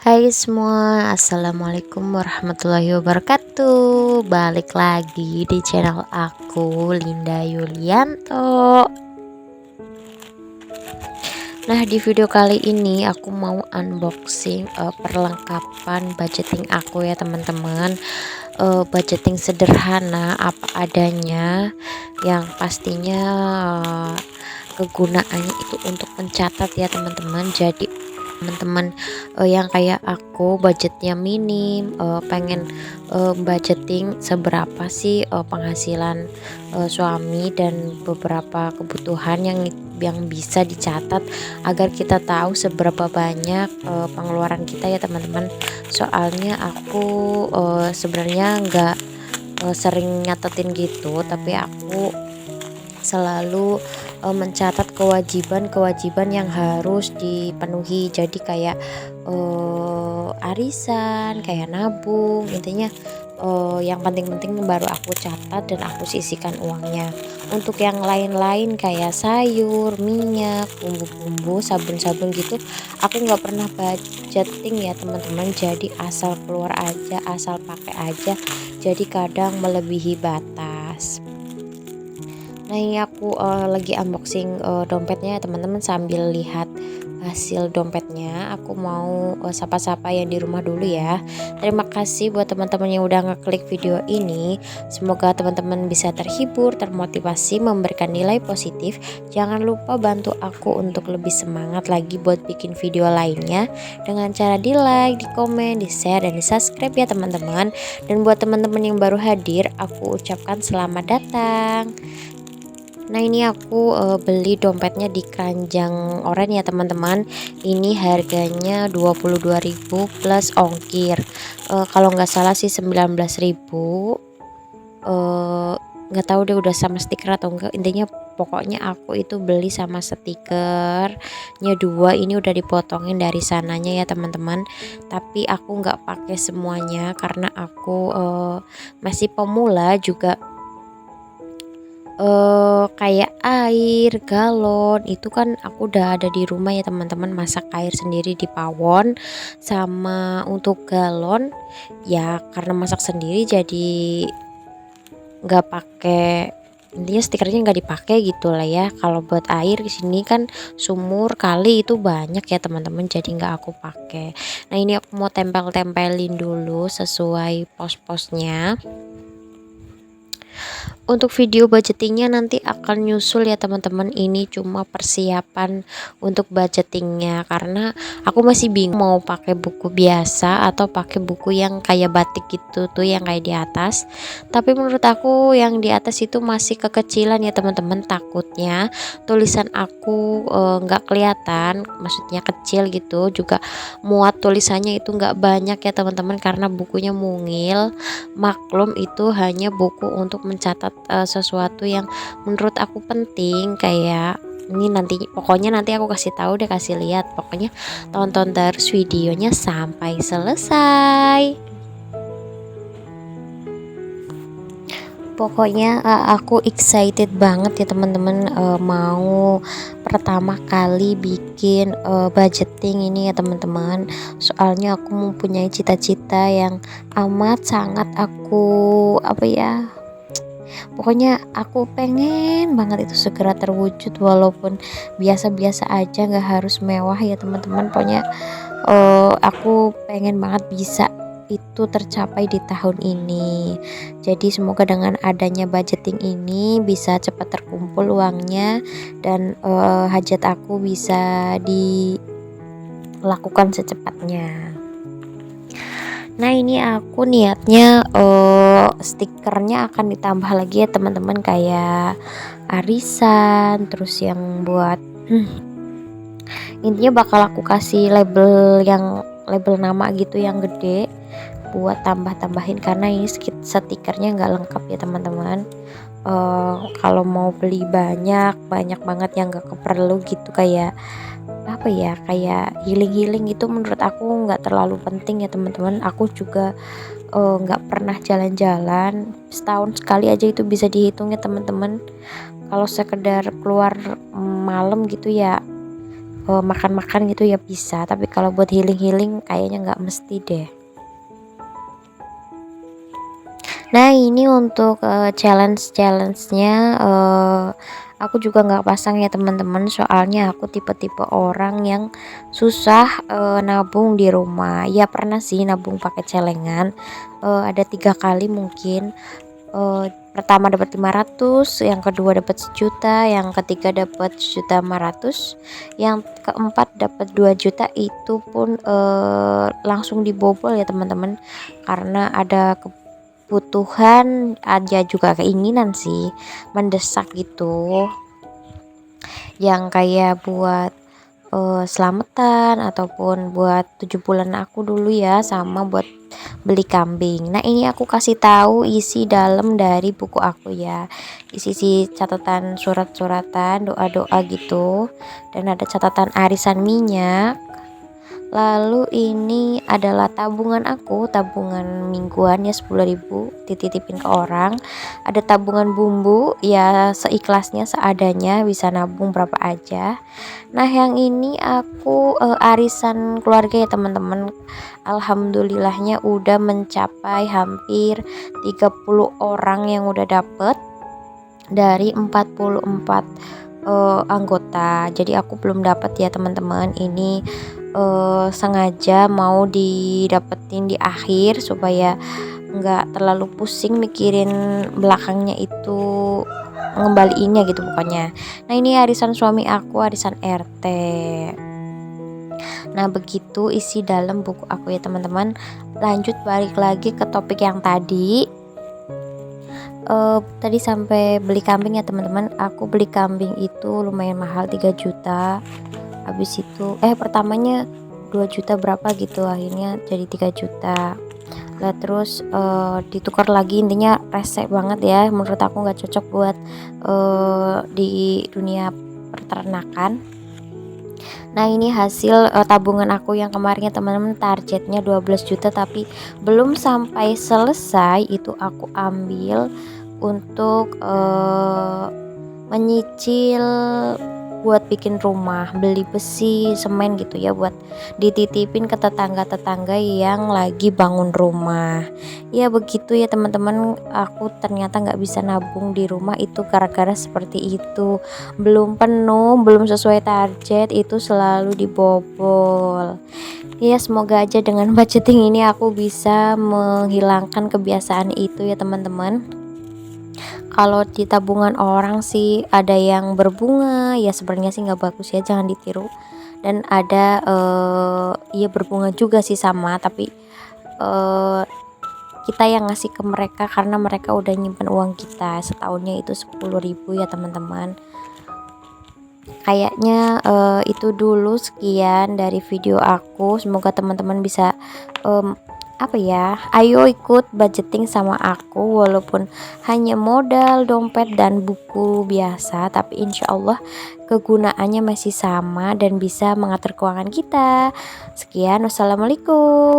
Hai semua, assalamualaikum warahmatullahi wabarakatuh. Balik lagi di channel aku, Linda Yulianto. Nah, di video kali ini aku mau unboxing perlengkapan budgeting aku ya teman-teman. Budgeting sederhana apa adanya, yang pastinya kegunaannya itu untuk mencatat ya teman-teman. Jadi teman-teman yang kayak aku budgetnya minim, pengen budgeting seberapa sih penghasilan suami dan beberapa kebutuhan yang bisa dicatat agar kita tahu seberapa banyak pengeluaran kita ya teman-teman. Soalnya aku sebenarnya nggak sering nyatetin gitu, tapi aku selalu mencatat kewajiban-kewajiban yang harus dipenuhi. Jadi kayak arisan, kayak nabung, intinya yang penting-penting baru aku catat dan aku sisihkan uangnya. Untuk yang lain-lain kayak sayur, minyak, bumbu-bumbu, sabun-sabun gitu, aku nggak pernah budgeting ya teman-teman. Jadi asal keluar aja, asal pakai aja. Jadi kadang melebihi batas. Nah, ini aku lagi unboxing dompetnya ya teman-teman. Sambil lihat hasil dompetnya, aku mau sapa-sapa yang di rumah dulu ya. Terima kasih buat teman-teman yang udah ngeklik video ini. Semoga teman-teman bisa terhibur, termotivasi, memberikan nilai positif. Jangan lupa bantu aku untuk lebih semangat lagi buat bikin video lainnya dengan cara di like, di komen, di share, dan di subscribe ya teman-teman. Dan buat teman-teman yang baru hadir, aku ucapkan selamat datang. Nah, ini aku beli dompetnya di Keranjang Oren ya teman-teman. Ini harganya 22.000 plus ongkir. Kalau nggak salah sih 19.000. Nggak tahu deh udah sama stiker atau enggak. Intinya pokoknya aku itu beli sama stikernya dua. Ini udah dipotongin dari sananya ya teman-teman. Tapi aku nggak pakai semuanya karena aku masih pemula juga. Kayak air galon itu kan aku udah ada di rumah ya teman-teman. Masak air sendiri di pawon, sama untuk galon ya karena masak sendiri jadi nggak pakai, intinya stikernya nggak dipakai gitu lah ya. Kalau buat air di sini kan sumur kali itu banyak ya teman-teman, jadi nggak aku pakai. Nah, ini aku mau tempel-tempelin dulu sesuai pos-posnya. Untuk video budgetingnya nanti akan nyusul ya teman-teman. Ini cuma persiapan untuk budgetingnya karena aku masih bingung mau pakai buku biasa atau pakai buku yang kayak batik gitu tuh, yang kayak di atas. Tapi menurut aku yang di atas itu masih kekecilan ya teman-teman. Takutnya tulisan aku nggak kelihatan, maksudnya kecil gitu. Juga muat tulisannya itu nggak banyak ya teman-teman karena bukunya mungil. Maklum itu hanya buku untuk mencatat sesuatu yang menurut aku penting. Kayak ini nanti, pokoknya nanti aku kasih tahu deh, kasih lihat. Pokoknya tonton terus videonya sampai selesai. Pokoknya aku excited banget ya teman-teman, mau pertama kali bikin budgeting ini ya teman-teman. Soalnya aku mempunyai cita-cita yang amat sangat aku pokoknya aku pengen banget itu segera terwujud, walaupun biasa-biasa aja, nggak harus mewah ya teman-teman. Pokoknya aku pengen banget bisa itu tercapai di tahun ini. Jadi semoga dengan adanya budgeting ini bisa cepat terkumpul uangnya dan hajat aku bisa dilakukan secepatnya. Nah, ini aku niatnya stikernya akan ditambah lagi ya teman-teman, kayak arisan, terus yang buat intinya bakal aku kasih label nama gitu yang gede buat tambah-tambahin karena ini stikernya nggak lengkap ya teman-teman. Kalau mau beli banyak banget yang nggak perlu gitu, kayak kayak healing itu menurut aku nggak terlalu penting ya teman-teman. Aku juga nggak pernah jalan-jalan, setahun sekali aja itu bisa dihitung ya teman-teman. Kalau sekedar keluar malam gitu ya makan-makan gitu ya bisa, tapi kalau buat healing-healing kayaknya nggak mesti deh. Nah ini untuk challenge-nya, aku juga nggak pasang ya teman-teman, soalnya aku tipe-tipe orang yang susah nabung di rumah. Ya pernah sih nabung pakai celengan, ada 3 kali mungkin. Pertama dapat 500, yang kedua dapat 1 juta, yang ketiga dapat 1.500.000, yang keempat dapat 2 juta. Itu pun langsung dibobol ya teman-teman, karena ada kebutuhan aja juga keinginan sih mendesak gitu, yang kayak buat selamatan ataupun buat 7 bulan aku dulu ya, sama buat beli kambing. Nah ini aku kasih tahu isi dalam dari buku aku ya, isi catatan surat-suratan doa-doa gitu, dan ada catatan arisan minyak. Lalu ini adalah tabungan aku, tabungan mingguan ya 10.000 dititipin ke orang. Ada tabungan bumbu ya seikhlasnya seadanya, bisa nabung berapa aja. Nah yang ini aku arisan keluarga ya teman-teman. Alhamdulillahnya udah mencapai hampir 30 orang yang udah dapet dari 44 anggota. Jadi aku belum dapat ya teman-teman. Ini sengaja mau didapetin di akhir supaya nggak terlalu pusing mikirin belakangnya itu ngembaliinnya gitu pokoknya. Nah ini arisan suami aku, arisan RT. Nah begitu isi dalam buku aku ya teman-teman. Lanjut balik lagi ke topik yang tadi. Tadi sampai beli kambing ya teman-teman. Aku beli kambing itu lumayan mahal, 3 juta. Habis itu pertamanya 2 juta berapa gitu, akhirnya jadi 3 juta. Lah terus ditukar lagi, intinya rese banget ya, menurut aku nggak cocok buat di dunia peternakan. Nah ini hasil tabungan aku yang kemarinnya teman-teman, targetnya 12 juta tapi belum sampai selesai itu aku ambil untuk menyicil buat bikin rumah, beli besi, semen gitu ya, buat dititipin ke tetangga-tetangga yang lagi bangun rumah. Ya begitu ya teman-teman, aku ternyata nggak bisa nabung di rumah itu gara-gara seperti itu. Belum penuh, belum sesuai target, itu selalu dibobol. Ya semoga aja dengan budgeting ini aku bisa menghilangkan kebiasaan itu ya teman-teman. Kalau di tabungan orang sih ada yang berbunga, ya sebenarnya sih nggak bagus ya, jangan ditiru. Dan ada ya berbunga juga sih sama, tapi kita yang ngasih ke mereka karena mereka udah nyimpen uang kita setahunnya itu 10.000 ya teman-teman. Kayaknya itu dulu sekian dari video aku. Semoga teman-teman bisa ayo ikut budgeting sama aku, walaupun hanya modal dompet dan buku biasa, tapi insya Allah kegunaannya masih sama dan bisa mengatur keuangan kita. Sekian, wassalamualaikum.